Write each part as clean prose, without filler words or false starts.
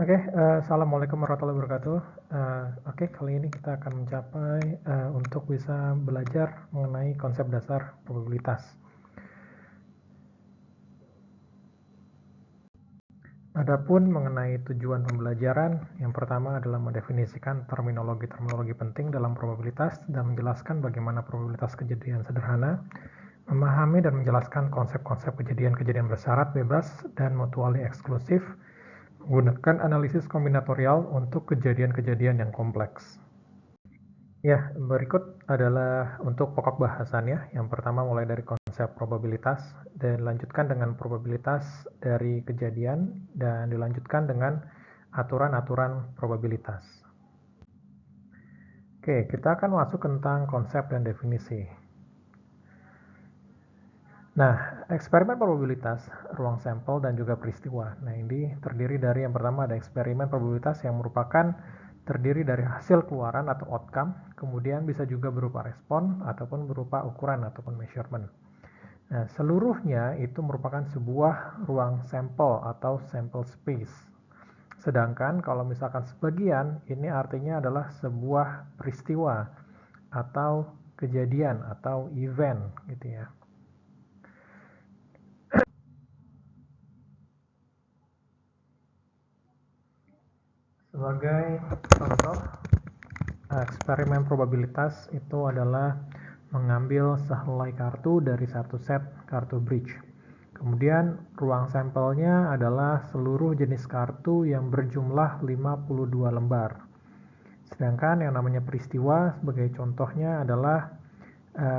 Assalamualaikum warahmatullahi wabarakatuh. Kali ini kita akan mencapai untuk bisa belajar mengenai konsep dasar probabilitas. Adapun mengenai tujuan pembelajaran, yang pertama adalah mendefinisikan terminologi-terminologi penting dalam probabilitas dan menjelaskan bagaimana probabilitas kejadian sederhana, memahami dan menjelaskan konsep-konsep kejadian-kejadian bersyarat bebas dan mutually eksklusif, menggunakan analisis kombinatorial untuk kejadian-kejadian yang kompleks. Ya, berikut adalah untuk pokok bahasannya. Yang pertama mulai dari konsep probabilitas dan lanjutkan dengan probabilitas dari kejadian dan dilanjutkan dengan aturan-aturan probabilitas. Oke, kita akan masuk tentang konsep dan definisi. Nah, eksperimen probabilitas, ruang sampel dan juga peristiwa. Nah, ini terdiri dari yang pertama ada eksperimen probabilitas yang merupakan terdiri dari hasil keluaran atau outcome, kemudian bisa juga berupa respon ataupun berupa ukuran ataupun measurement. Nah, seluruhnya itu merupakan sebuah ruang sampel atau sample space. Sedangkan kalau misalkan sebagian, ini artinya adalah sebuah peristiwa atau kejadian atau event gitu ya. Sebagai contoh, eksperimen probabilitas itu adalah mengambil sehelai kartu dari satu set kartu bridge. Kemudian ruang sampelnya adalah seluruh jenis kartu yang berjumlah 52 lembar. Sedangkan yang namanya peristiwa sebagai contohnya adalah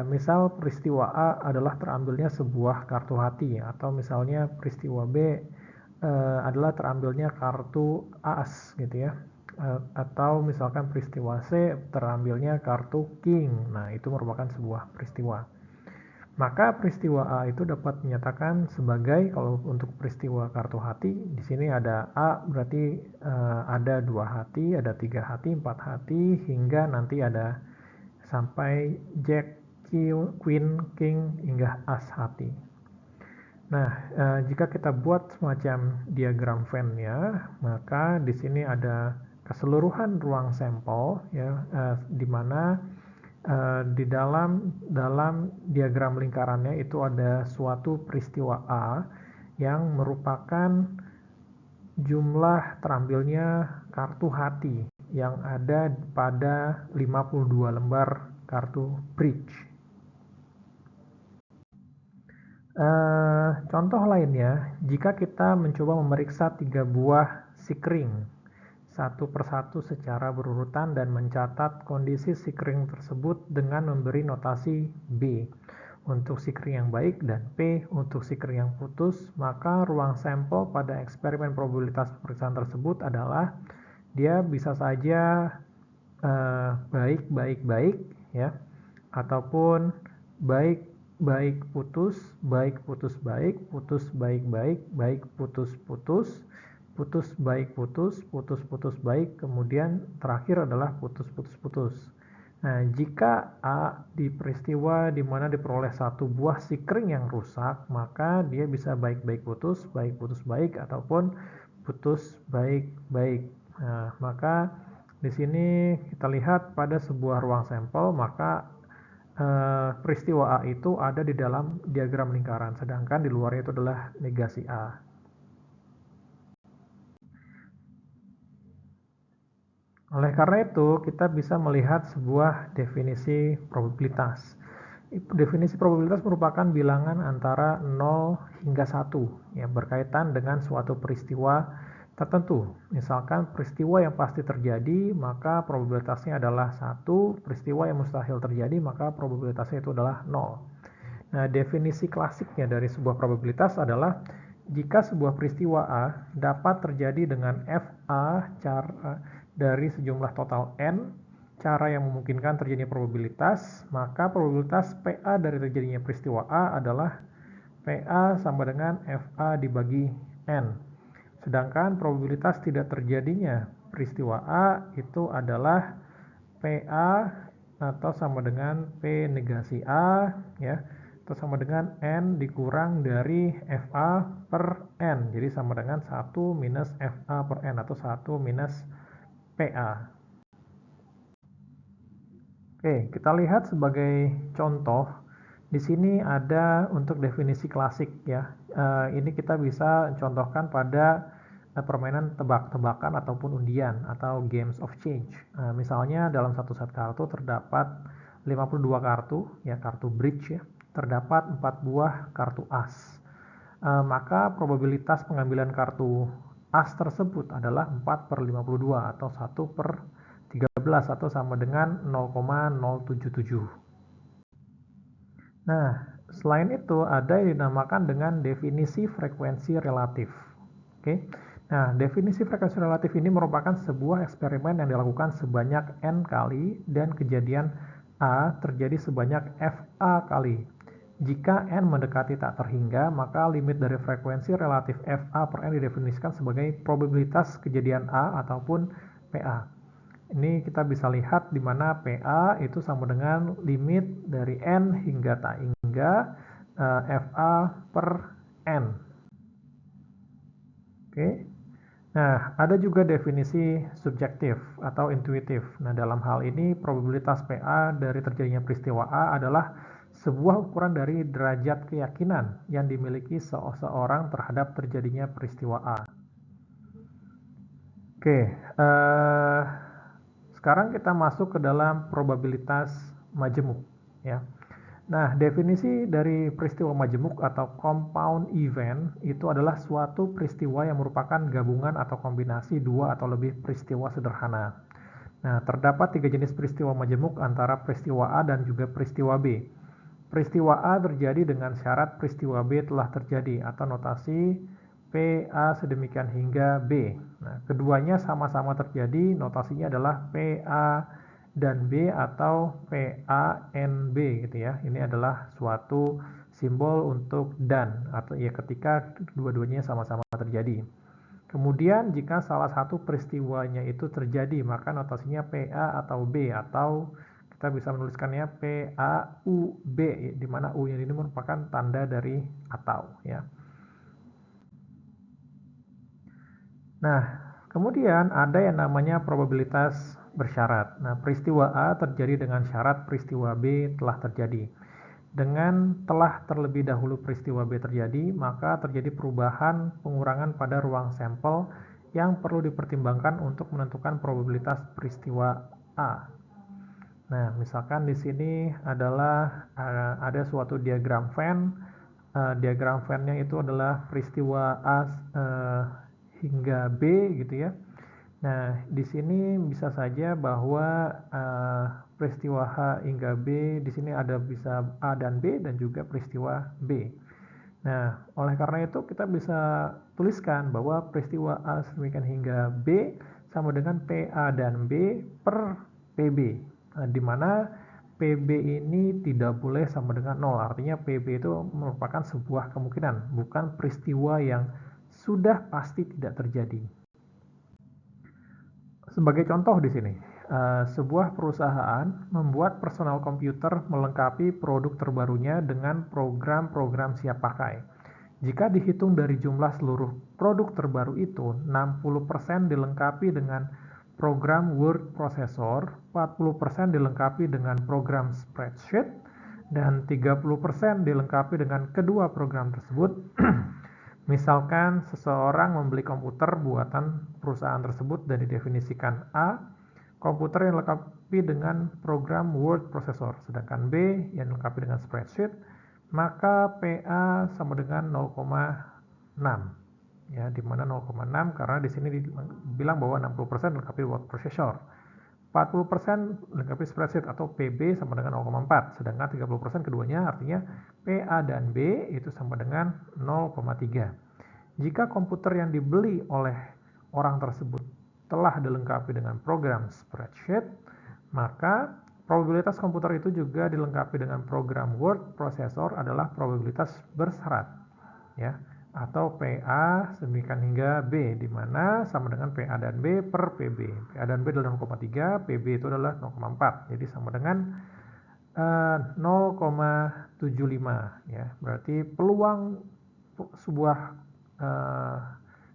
misal peristiwa A adalah terambilnya sebuah kartu hati, atau misalnya peristiwa B adalah terambilnya kartu as gitu ya, atau misalkan peristiwa C terambilnya kartu king. Nah, itu merupakan sebuah peristiwa. Maka peristiwa A itu dapat menyatakan sebagai, kalau untuk peristiwa kartu hati di sini ada A berarti ada 2 hati, ada 3 hati, 4 hati, hingga nanti ada sampai Jack, Queen, King hingga as hati. Nah, jika kita buat semacam diagram Venn-nya, maka di sini ada keseluruhan ruang sampel ya, di mana di dalam diagram lingkarannya itu ada suatu peristiwa A yang merupakan jumlah terambilnya kartu hati yang ada pada 52 lembar kartu bridge. Contoh lainnya, jika kita mencoba memeriksa 3 buah sikring satu persatu secara berurutan dan mencatat kondisi sikring tersebut dengan memberi notasi B untuk sikring yang baik dan P untuk sikring yang putus, maka ruang sampel pada eksperimen probabilitas pemeriksaan tersebut adalah dia bisa saja baik ya, ataupun baik putus, baik putus baik, putus baik baik putus putus, putus baik putus, putus putus baik, kemudian terakhir adalah putus putus putus. Nah, jika A di peristiwa di mana diperoleh satu buah sikring yang rusak, maka dia bisa baik putus baik, ataupun putus baik. Nah, maka di sini kita lihat pada sebuah ruang sampel, maka peristiwa A itu ada di dalam diagram lingkaran, sedangkan di luarnya itu adalah negasi A. Oleh karena itu, kita bisa melihat sebuah definisi probabilitas. Definisi probabilitas merupakan bilangan antara 0 hingga 1 ya, berkaitan dengan suatu peristiwa tertentu. Misalkan peristiwa yang pasti terjadi, maka probabilitasnya adalah 1, peristiwa yang mustahil terjadi, maka probabilitasnya itu adalah 0. Nah, definisi klasiknya dari sebuah probabilitas adalah jika sebuah peristiwa A dapat terjadi dengan FA dari sejumlah total N, cara yang memungkinkan terjadinya probabilitas, maka probabilitas PA dari terjadinya peristiwa A adalah PA sama dengan FA dibagi N. Sedangkan probabilitas tidak terjadinya peristiwa A itu adalah PA atau sama dengan P negasi A ya. itu sama dengan N dikurang dari FA per N. Jadi sama dengan 1 minus FA per N atau 1 minus PA. Oke, kita lihat sebagai contoh. Di sini ada untuk definisi klasik ya. Ini kita bisa contohkan pada permainan tebak-tebakan ataupun undian atau games of change. Misalnya dalam satu set kartu terdapat 52 kartu, ya kartu bridge ya. Terdapat 4 buah kartu as. Maka probabilitas pengambilan kartu as tersebut adalah 4 per 52 atau 1 per 13 atau sama dengan 0,077. Nah, selain itu ada yang dinamakan dengan definisi frekuensi relatif. Oke. Nah, definisi frekuensi relatif ini merupakan sebuah eksperimen yang dilakukan sebanyak N kali dan kejadian A terjadi sebanyak FA kali. Jika N mendekati tak terhingga, maka limit dari frekuensi relatif FA per N didefinisikan sebagai probabilitas kejadian A ataupun PA. Ini kita bisa lihat di mana PA itu sama dengan limit dari N hingga tak hingga FA per N. Oke. Nah, ada juga definisi subjektif atau intuitif. Nah, dalam hal ini probabilitas PA dari terjadinya peristiwa A adalah sebuah ukuran dari derajat keyakinan yang dimiliki seseorang terhadap terjadinya peristiwa A. Oke, sekarang kita masuk ke dalam probabilitas majemuk ya. Nah, definisi dari peristiwa majemuk atau compound event itu adalah suatu peristiwa yang merupakan gabungan atau kombinasi dua atau lebih peristiwa sederhana. Nah, terdapat 3 jenis peristiwa majemuk antara peristiwa A dan juga peristiwa B. Peristiwa A terjadi dengan syarat peristiwa B telah terjadi atau notasi PA sedemikian hingga B. Nah, keduanya sama-sama terjadi, notasinya adalah PA dan B atau PANB gitu ya. Ini adalah suatu simbol untuk dan atau ya ketika dua-duanya sama-sama terjadi. Kemudian jika salah satu peristiwanya itu terjadi, maka notasinya PA atau B atau kita bisa menuliskannya PAUB di mana U ini merupakan tanda dari atau ya. Nah, kemudian ada yang namanya probabilitas bersyarat. Nah, peristiwa A terjadi dengan syarat peristiwa B telah terjadi. Dengan telah terlebih dahulu peristiwa B terjadi, maka terjadi perubahan pengurangan pada ruang sampel yang perlu dipertimbangkan untuk menentukan probabilitas peristiwa A. Nah, misalkan di sini adalah ada suatu diagram Venn. Diagram Venn-nya itu adalah peristiwa A hingga B gitu ya. Nah, di sini bisa saja bahwa peristiwa H hingga B di sini ada bisa A dan B dan juga peristiwa B. Nah, oleh karena itu kita bisa tuliskan bahwa peristiwa A sedemikian hingga B sama dengan PA dan B per PB. Nah, di mana PB ini tidak boleh sama dengan 0. Artinya PB itu merupakan sebuah kemungkinan, bukan peristiwa yang sudah pasti tidak terjadi. Sebagai contoh di sini, sebuah perusahaan membuat personal komputer melengkapi produk terbarunya dengan program-program siap pakai. Jika dihitung dari jumlah seluruh produk terbaru itu, 60% dilengkapi dengan program word processor, 40% dilengkapi dengan program spreadsheet, dan 30% dilengkapi dengan kedua program tersebut. Misalkan seseorang membeli komputer buatan perusahaan tersebut dan didefinisikan A, komputer yang dilengkapi dengan program word processor, sedangkan B yang dilengkapi dengan spreadsheet, maka PA sama dengan 0,6. Ya, di mana 0,6 karena di sini dibilang bahwa 60% dilengkapi word processor. 40% dilengkapi spreadsheet atau PB sama dengan 0,4, sedangkan 30% keduanya artinya PA dan B itu sama dengan 0,3. Jika komputer yang dibeli oleh orang tersebut telah dilengkapi dengan program spreadsheet, maka probabilitas komputer itu juga dilengkapi dengan program word processor adalah probabilitas bersyarat, ya, atau PA sedemikian hingga B, di mana sama dengan PA dan B per PB. PA dan B adalah 0,3, PB itu adalah 0,4. Jadi sama dengan 0,75 ya. Berarti peluang sebuah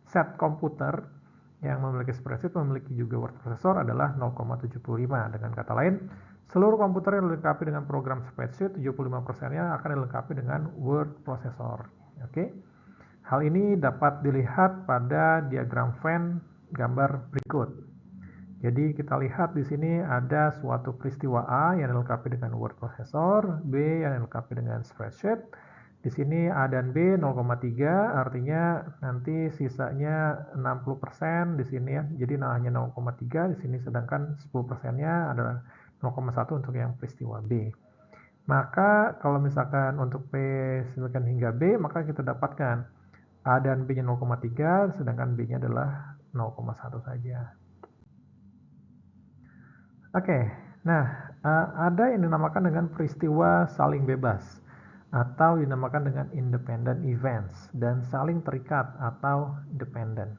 set komputer yang memiliki spreadsheet memiliki juga word processor adalah 0,75. Dengan kata lain, seluruh komputer yang dilengkapi dengan program spreadsheet 75%-nya akan dilengkapi dengan word processor. Oke. Hal ini dapat dilihat pada diagram Venn gambar berikut. Jadi kita lihat di sini ada suatu peristiwa A yang dilengkapi dengan word processor, B yang dilengkapi dengan spreadsheet. Di sini A dan B 0,3, artinya nanti sisanya 60% di sini ya. Jadi hanya 0,3 di sini, sedangkan 10%-nya adalah 0,1 untuk yang peristiwa B. Maka kalau misalkan untuk P sedangkan hingga B, maka kita dapatkan A dan B-nya 0,3, sedangkan B-nya adalah 0,1 saja. Oke, nah ada yang dinamakan dengan peristiwa saling bebas atau dinamakan dengan independent events dan saling terikat atau dependent.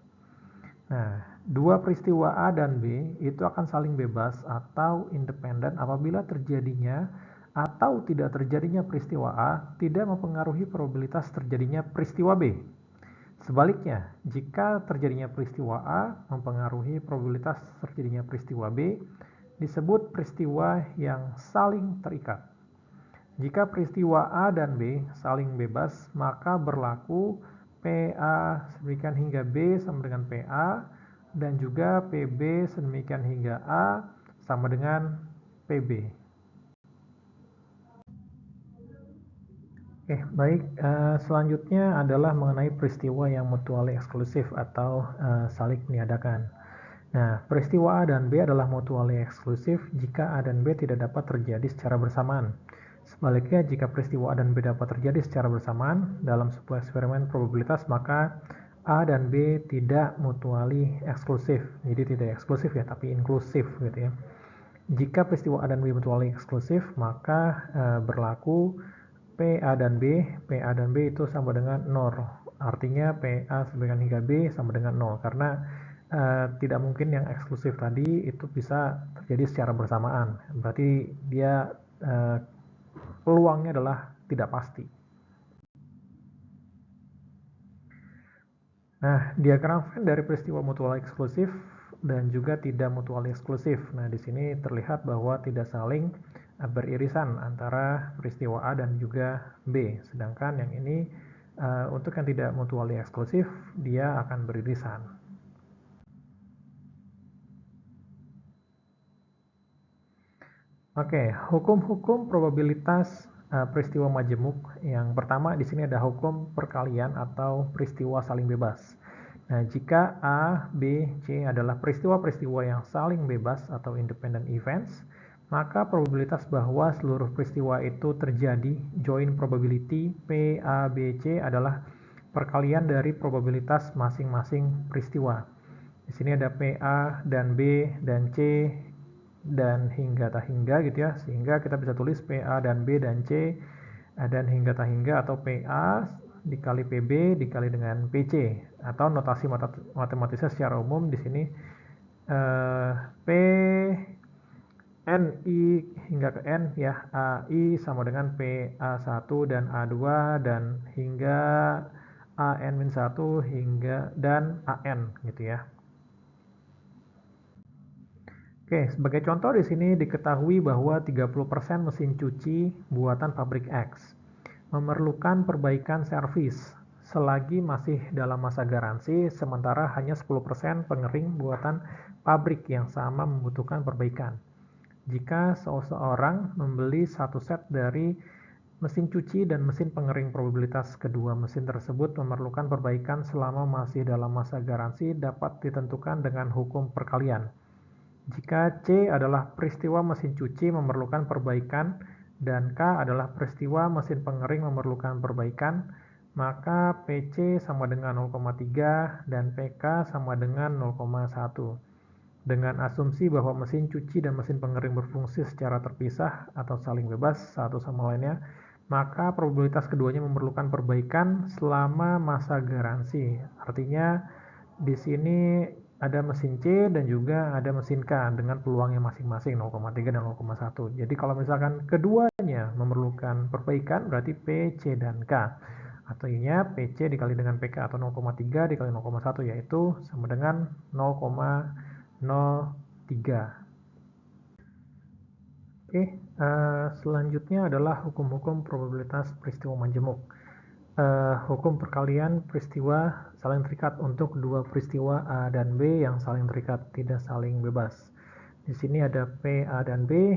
Nah, dua peristiwa A dan B itu akan saling bebas atau independen apabila terjadinya atau tidak terjadinya peristiwa A tidak mempengaruhi probabilitas terjadinya peristiwa B. Sebaliknya, jika terjadinya peristiwa A mempengaruhi probabilitas terjadinya peristiwa B, disebut peristiwa yang saling terikat. Jika peristiwa A dan B saling bebas, maka berlaku PA sedemikian hingga B sama dengan PA, dan juga PB sedemikian hingga A sama dengan PB. Oke, baik. Selanjutnya adalah mengenai peristiwa yang mutually eksklusif atau saling meniadakan. Nah, peristiwa A dan B adalah mutually eksklusif jika A dan B tidak dapat terjadi secara bersamaan. Sebaliknya, jika peristiwa A dan B dapat terjadi secara bersamaan dalam sebuah eksperimen probabilitas, maka A dan B tidak mutually eksklusif. Jadi tidak eksklusif ya, tapi inklusif gitu ya. Jika peristiwa A dan B mutually eksklusif, maka berlaku PA dan B itu sama dengan 0. Artinya PA sama dengan hingga B sama dengan 0, karena tidak mungkin yang eksklusif tadi itu bisa terjadi secara bersamaan. Berarti dia peluangnya adalah tidak pasti. Nah, diagram Venn dari peristiwa mutual eksklusif dan juga tidak mutual eksklusif. Nah, di sini terlihat bahwa tidak saling beririsan antara peristiwa A dan juga B. Sedangkan yang ini untuk yang tidak mutually eksklusif, dia akan beririsan. Oke, hukum-hukum probabilitas peristiwa majemuk. Yang pertama di sini ada hukum perkalian atau peristiwa saling bebas. Nah, jika A, B, C adalah peristiwa-peristiwa yang saling bebas atau independent events, maka probabilitas bahwa seluruh peristiwa itu terjadi, joint probability P, A, B, C adalah perkalian dari probabilitas masing-masing peristiwa. Di sini ada PA dan B dan C dan hingga tak hingga gitu ya, sehingga kita bisa tulis PA dan B dan C dan hingga tak hingga, atau PA dikali PB dikali dengan PC, atau notasi matematisnya secara umum di sini P NI hingga ke N ya, AI sama dengan PA1 dan A2 dan hingga AN-1 hingga dan AN gitu ya. Oke, sebagai contoh di sini diketahui bahwa 30% mesin cuci buatan pabrik X memerlukan perbaikan servis selagi masih dalam masa garansi, sementara hanya 10% pengering buatan pabrik yang sama membutuhkan perbaikan. Jika seseorang membeli satu set dari mesin cuci dan mesin pengering, probabilitas kedua mesin tersebut memerlukan perbaikan selama masih dalam masa garansi dapat ditentukan dengan hukum perkalian. Jika C adalah peristiwa mesin cuci memerlukan perbaikan dan K adalah peristiwa mesin pengering memerlukan perbaikan, maka PC sama dengan 0,3 dan PK sama dengan 0,1. Dengan asumsi bahwa mesin cuci dan mesin pengering berfungsi secara terpisah atau saling bebas satu sama lainnya, maka probabilitas keduanya memerlukan perbaikan selama masa garansi. Artinya di sini ada mesin C dan juga ada mesin K dengan peluangnya masing-masing 0,3 dan 0,1. Jadi kalau misalkan keduanya memerlukan perbaikan berarti P, C, dan K. Artinya PC dikali dengan PK atau 0,3 dikali 0,1 yaitu sama dengan 0,03. Oke, selanjutnya adalah hukum-hukum probabilitas peristiwa majemuk. Hukum perkalian peristiwa saling terikat untuk dua peristiwa A dan B yang saling terikat, tidak saling bebas. Di sini ada P, A, dan B,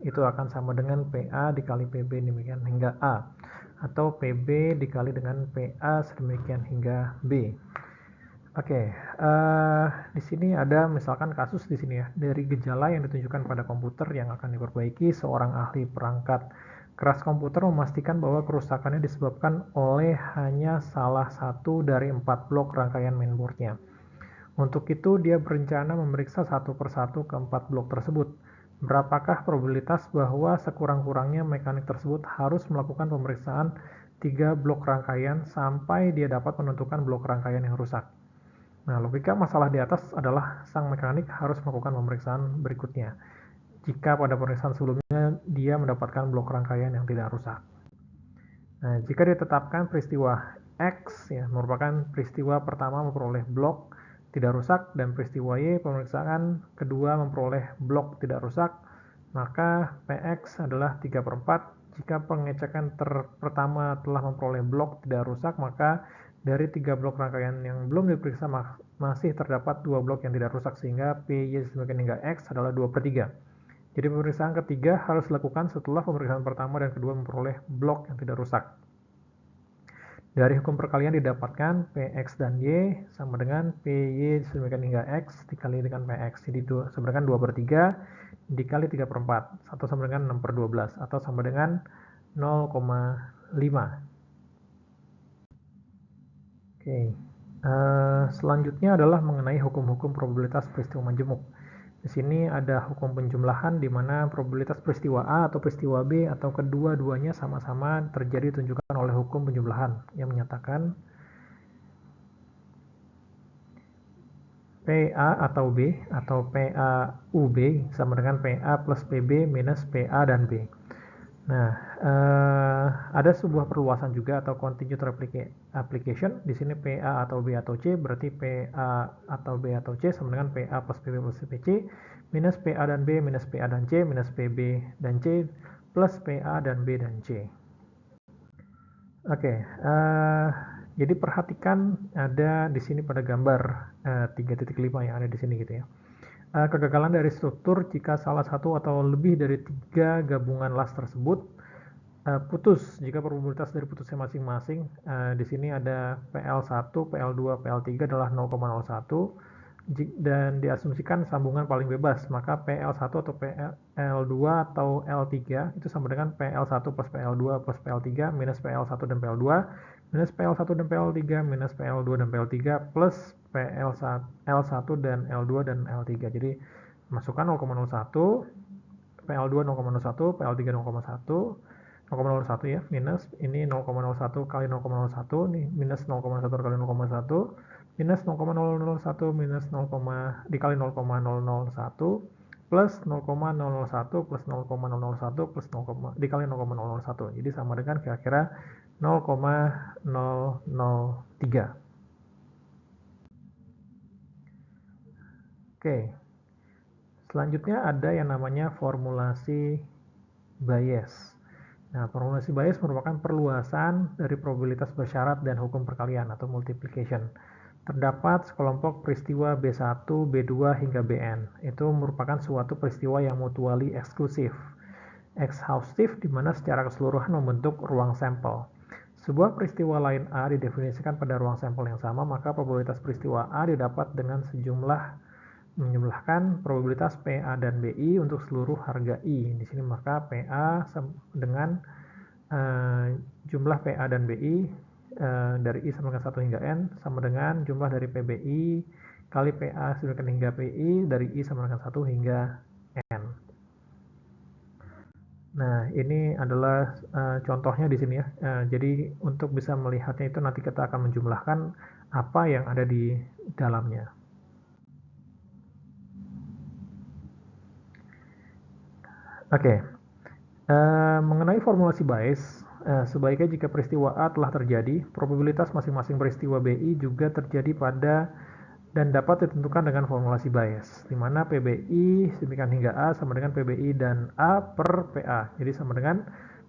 itu akan sama dengan PA dikali PB demikian hingga A, atau PB dikali dengan PA sedemikian hingga B. Oke, di sini ada misalkan kasus di sini ya, dari gejala yang ditunjukkan pada komputer yang akan diperbaiki, seorang ahli perangkat keras komputer memastikan bahwa kerusakannya disebabkan oleh hanya salah satu dari 4 blok rangkaian mainboardnya. Untuk itu, dia berencana memeriksa satu persatu keempat blok tersebut. Berapakah probabilitas bahwa sekurang-kurangnya mekanik tersebut harus melakukan pemeriksaan 3 blok rangkaian sampai dia dapat menentukan blok rangkaian yang rusak? Nah, logika masalah di atas adalah sang mekanik harus melakukan pemeriksaan berikutnya jika pada pemeriksaan sebelumnya dia mendapatkan blok rangkaian yang tidak rusak. Nah, jika ditetapkan peristiwa X ya merupakan peristiwa pertama memperoleh blok tidak rusak dan peristiwa Y pemeriksaan kedua memperoleh blok tidak rusak, maka PX adalah 3/4. Jika pengecekan pertama telah memperoleh blok tidak rusak, maka dari 3 blok rangkaian yang belum diperiksa masih terdapat 2 blok yang tidak rusak, sehingga PY semakin hingga X adalah 2/3. Jadi pemeriksaan ketiga harus dilakukan setelah pemeriksaan pertama dan kedua memperoleh blok yang tidak rusak. Dari hukum perkalian didapatkan PX dan Y sama dengan PY semakin hingga X dikali dengan PX. Jadi sama dengan 2/3 dikali 3/4 atau sama dengan 6/12 atau sama dengan 0,5. Oke, selanjutnya adalah mengenai hukum-hukum probabilitas peristiwa majemuk. Di sini ada hukum penjumlahan di mana probabilitas peristiwa A atau peristiwa B atau kedua-duanya sama-sama terjadi ditunjukkan oleh hukum penjumlahan yang menyatakan PA atau B atau PA-UB sama dengan PA plus PB minus PA dan B. Nah, ada sebuah perluasan juga atau continued application. Di sini PA atau B atau C berarti PA atau B atau C sama dengan PA plus PB plus PC minus PA dan B minus PA dan C minus PB dan C plus PA dan B dan C. Oke, jadi perhatikan ada di sini pada gambar 3.5 yang ada di sini gitu ya. Kegagalan dari struktur jika salah satu atau lebih dari 3 gabungan las tersebut putus jika probabilitas dari putusnya masing-masing. Di sini ada PL1, PL2, PL3 adalah 0,01 dan diasumsikan sambungan paling bebas, maka PL1 atau PL2 atau L3 itu sama dengan PL1 plus PL2 plus PL3 minus PL1 dan PL2 minus PL1 dan PL3 minus PL2 dan PL3 plus L1 dan L2 dan L3. Jadi masukkan 0,01, PL2 0,01, PL3 0,1, 0,01 ya, minus ini 0,01 kali 0,01 nih, minus 0,1 kali 0,1 minus 0,001 minus 0, dikali 0,001 plus 0,001 plus 0,001 plus 0, dikali 0,001. Jadi sama dengan kira-kira 0,003. Oke, selanjutnya ada yang namanya formulasi Bayes. Nah, formulasi Bayes merupakan perluasan dari probabilitas bersyarat dan hukum perkalian atau multiplication. Terdapat sekelompok peristiwa B1, B2 hingga Bn. Itu merupakan suatu peristiwa yang mutually eksklusif, exhaustive, di mana secara keseluruhan membentuk ruang sampel. Sebuah peristiwa lain A didefinisikan pada ruang sampel yang sama, maka probabilitas peristiwa A didapat dengan menjumlahkan probabilitas PA dan BI untuk seluruh harga I. Di sini maka PA dengan jumlah PA dan BI dari I sama dengan 1 hingga N sama dengan jumlah dari PBI kali PA sama dengan hingga PI dari I sama dengan 1 hingga N. Nah, ini adalah contohnya di sini ya. Jadi untuk bisa melihatnya itu nanti kita akan menjumlahkan apa yang ada di dalamnya. Oke, mengenai formulasi Bayes, sebaiknya jika peristiwa A telah terjadi, probabilitas masing-masing peristiwa BI juga terjadi pada dan dapat ditentukan dengan formulasi Bayes, di mana PBI demikian hingga A sama dengan PBI dan A per PA. Jadi sama dengan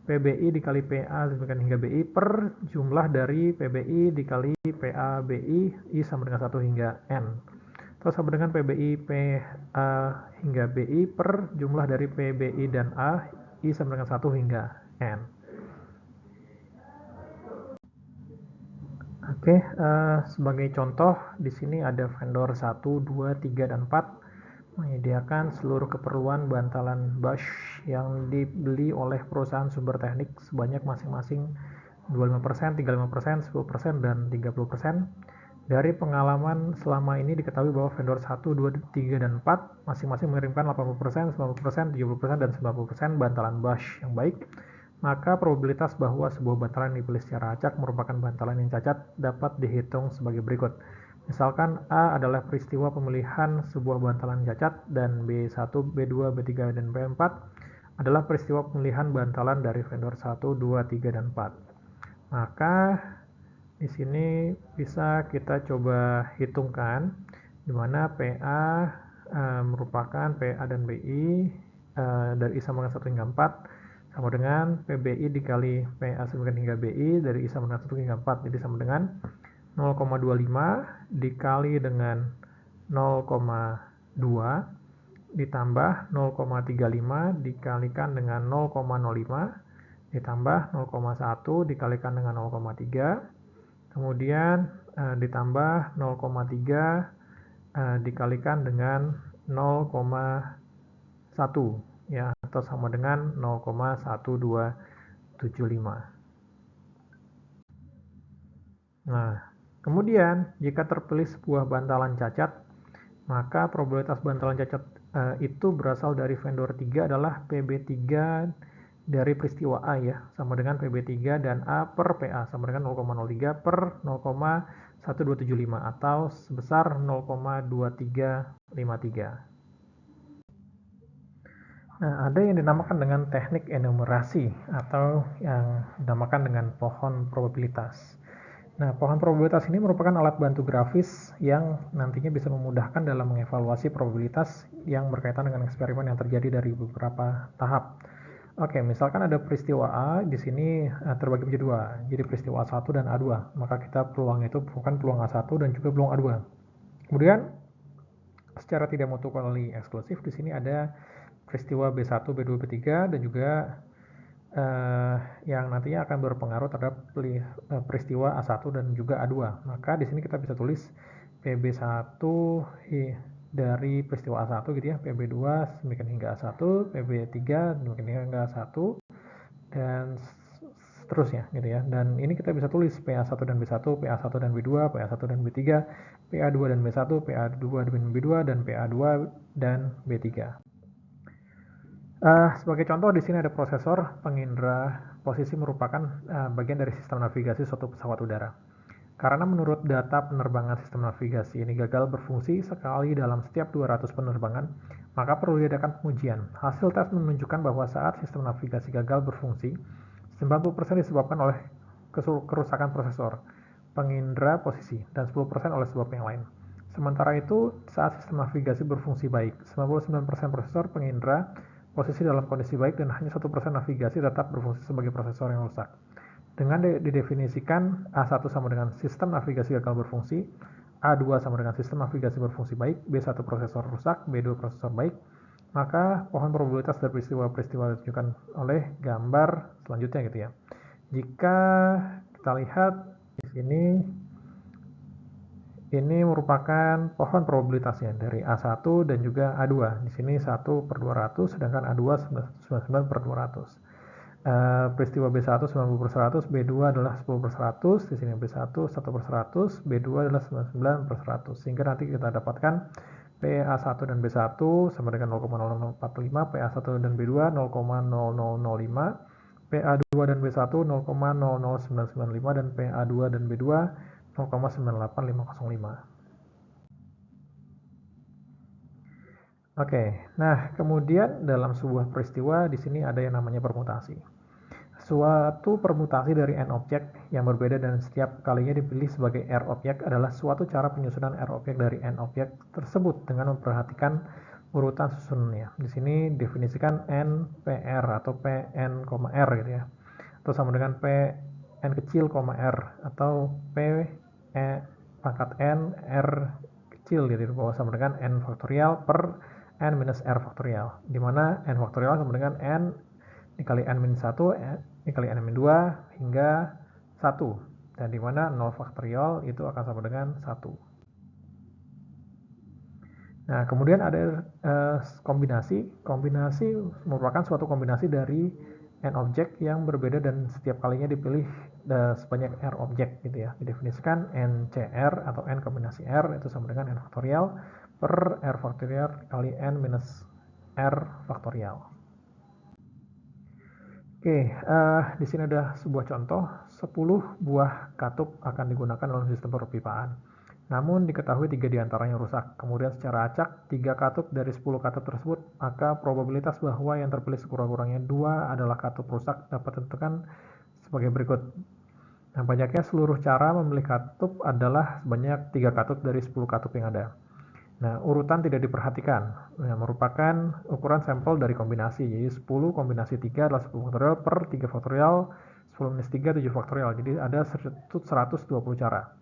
PBI dikali PA demikian hingga BI per jumlah dari PBI dikali PA BI I sama dengan 1 hingga N. Terus sama dengan PBI PA hingga BI per jumlah dari PBI dan A I sama dengan 1 hingga N. Oke, sebagai contoh di sini ada vendor 1, 2, 3, dan 4 menyediakan seluruh keperluan bantalan BUSH yang dibeli oleh perusahaan sumber teknik sebanyak masing-masing 25%, 35%, 10%, dan 30%. Dari pengalaman selama ini diketahui bahwa vendor 1, 2, 3, dan 4 masing-masing mengirimkan 80%, 90%, 70%, dan 90% bantalan BUSH yang baik. Maka probabilitas bahwa sebuah bantalan yang dipilih secara acak merupakan bantalan yang cacat dapat dihitung sebagai berikut. Misalkan A adalah peristiwa pemilihan sebuah bantalan cacat dan B1, B2, B3, dan B4 adalah peristiwa pemilihan bantalan dari vendor 1, 2, 3, dan 4. Maka di sini bisa kita coba hitungkan di mana PA merupakan PA dan BI dari I sama dengan 1 hingga 4 sama dengan PBI dikali PA sama dengan hingga BI dari I sama dengan 1 hingga 4. Jadi sama dengan 0,25 dikali dengan 0,2 ditambah 0,35 dikalikan dengan 0,05 ditambah 0,1 dikalikan dengan 0,3 kemudian ditambah 0,3 dikalikan dengan 0,1 ya, atau sama dengan 0,1275. Nah, kemudian jika terpilih sebuah bantalan cacat, maka probabilitas bantalan cacat itu berasal dari vendor 3 adalah PB3 dari peristiwa A ya, sama dengan PB3 dan A per PA sama dengan 0,03 per 0,1275 atau sebesar 0,2353. Nah, ada yang dinamakan dengan teknik enumerasi atau yang dinamakan dengan pohon probabilitas. Nah, pohon probabilitas ini merupakan alat bantu grafis yang nantinya bisa memudahkan dalam mengevaluasi probabilitas yang berkaitan dengan eksperimen yang terjadi dari beberapa tahap. Oke, misalkan ada peristiwa A di sini terbagi menjadi dua. Jadi peristiwa A1 dan A2. Maka kita peluang itu bukan peluang A1 dan juga peluang A2. Kemudian secara tidak mutually eksklusif di sini ada peristiwa B1, B2, B3 dan juga yang nantinya akan berpengaruh terhadap peristiwa A1 dan juga A2. Maka di sini kita bisa tulis PB1 dari peristiwa A1 gitu ya, PB2 demikian hingga A1, PB3 demikian hingga A1 dan seterusnya gitu ya. Dan ini kita bisa tulis PA1 dan B1, PA1 dan B2, PA1 dan B3, PA2 dan B1, PA2 dan B2 dan PA2 dan B3. Sebagai contoh di sini ada prosesor pengindra posisi merupakan bagian dari sistem navigasi suatu pesawat udara. Karena menurut data penerbangan sistem navigasi ini gagal berfungsi sekali dalam setiap 200 penerbangan, maka perlu diadakan pengujian. Hasil tes menunjukkan bahwa saat sistem navigasi gagal berfungsi, 90% disebabkan oleh kerusakan prosesor, pengindra posisi, dan 10% oleh sebab yang lain. Sementara itu, saat sistem navigasi berfungsi baik, 99% prosesor pengindra posisi dalam kondisi baik dan hanya 1% navigasi tetap berfungsi sebagai prosesor yang rusak. Dengan didefinisikan A1 sama dengan sistem navigasi gagal berfungsi, A2 sama dengan sistem navigasi berfungsi baik, B1 prosesor rusak, B2 prosesor baik, maka pohon probabilitas dari peristiwa-peristiwa ditunjukkan oleh gambar selanjutnya gitu ya. Jika kita lihat di sini, ini merupakan pohon probabilitasnya dari A1 dan juga A2. Di sini 1 per 200, sedangkan A2 99 per 200. Peristiwa B1 90 per 100, B2 adalah 10 per 100, di sini B1 1 per 100, B2 adalah 99 per 100, sehingga nanti kita dapatkan PA1 dan B1 sama dengan 0,0045, PA1 dan B2 0,0005, PA2 dan B1 0,00995, dan PA2 dan B2 0,98505. Oke, nah kemudian dalam sebuah peristiwa di sini ada yang namanya permutasi. Suatu permutasi dari N objek yang berbeda dan setiap kalinya dipilih sebagai R objek adalah suatu cara penyusunan R objek dari N objek tersebut dengan memperhatikan urutan susunannya. Di sini definisikan N PR atau PN, R gitu ya. Atau sama dengan PN kecil, R atau P pangkat N R kecil gitu bahwa sama dengan N faktorial per N minus R faktorial, di mana N faktorial sama dengan N dikali N minus 1, dikali N minus 2 hingga 1, dan di mana 0 faktorial itu akan sama dengan 1. Nah, kemudian ada kombinasi. Kombinasi merupakan suatu kombinasi dari N objek yang berbeda dan setiap kalinya dipilih sebanyak R objek gitu ya. Didefinisikan NCR atau N kombinasi R itu sama dengan N faktorial per R faktorial kali N minus R faktorial. Oke, di sini ada sebuah contoh, 10 buah katup akan digunakan dalam sistem perpipaan. Namun diketahui 3 diantaranya rusak. Kemudian secara acak, 3 katup dari 10 katup tersebut, maka probabilitas bahwa yang terpilih sekurang-kurangnya 2 adalah katup rusak dapat ditentukan sebagai berikut. Nah, banyaknya seluruh cara memilih katup adalah sebanyak 3 katup dari 10 katup yang ada. Nah, urutan tidak diperhatikan. Nah, merupakan ukuran sampel dari kombinasi. Jadi 10 kombinasi 3 adalah 10 faktorial per 3 faktorial, 10 minus 3, 7 faktorial. Jadi ada 120 cara.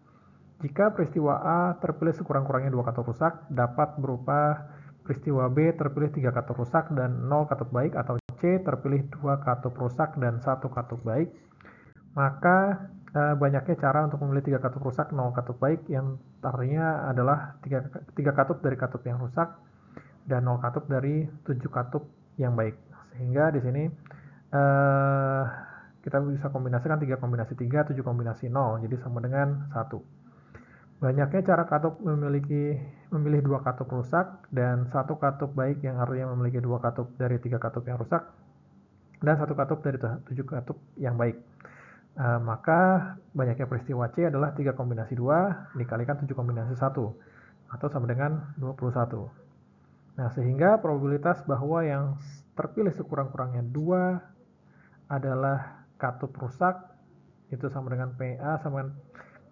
Jika peristiwa A terpilih sekurang-kurangnya 2 katup rusak, dapat berupa peristiwa B terpilih 3 katup rusak dan 0 katup baik, atau C terpilih 2 katup rusak dan 1 katup baik, maka banyaknya cara untuk memilih 3 katup rusak, 0 katup baik, yang artinya adalah 3 katup dari katup yang rusak dan 0 katup dari 7 katup yang baik. Sehingga di sini kita bisa kombinasikan 3 kombinasi 3, 7 kombinasi 0, jadi sama dengan 1. Banyaknya cara katup memilih 2 katup rusak dan 1 katup baik, yang artinya memiliki 2 katup dari 3 katup yang rusak dan 1 katup dari 7 katup yang baik. Maka banyaknya peristiwa C adalah 3 kombinasi 2 dikalikan 7 kombinasi 1, atau sama dengan 21. Nah, sehingga probabilitas bahwa yang terpilih sekurang-kurangnya 2 adalah katup rusak itu sama dengan PA sama dengan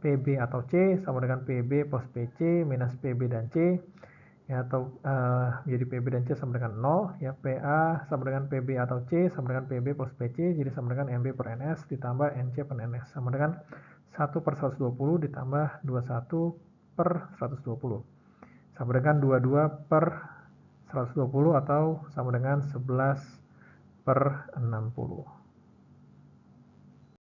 PB atau C sama dengan PB plus PC minus PB dan C, ya, atau jadi PB dan C sama dengan 0, ya. PA sama dengan PB atau C sama dengan PB plus PC, jadi sama dengan MB per NS ditambah NC per NS sama dengan 1 per 120 ditambah 21 per 120 sama dengan 22 per 120 atau sama dengan 11 per 60.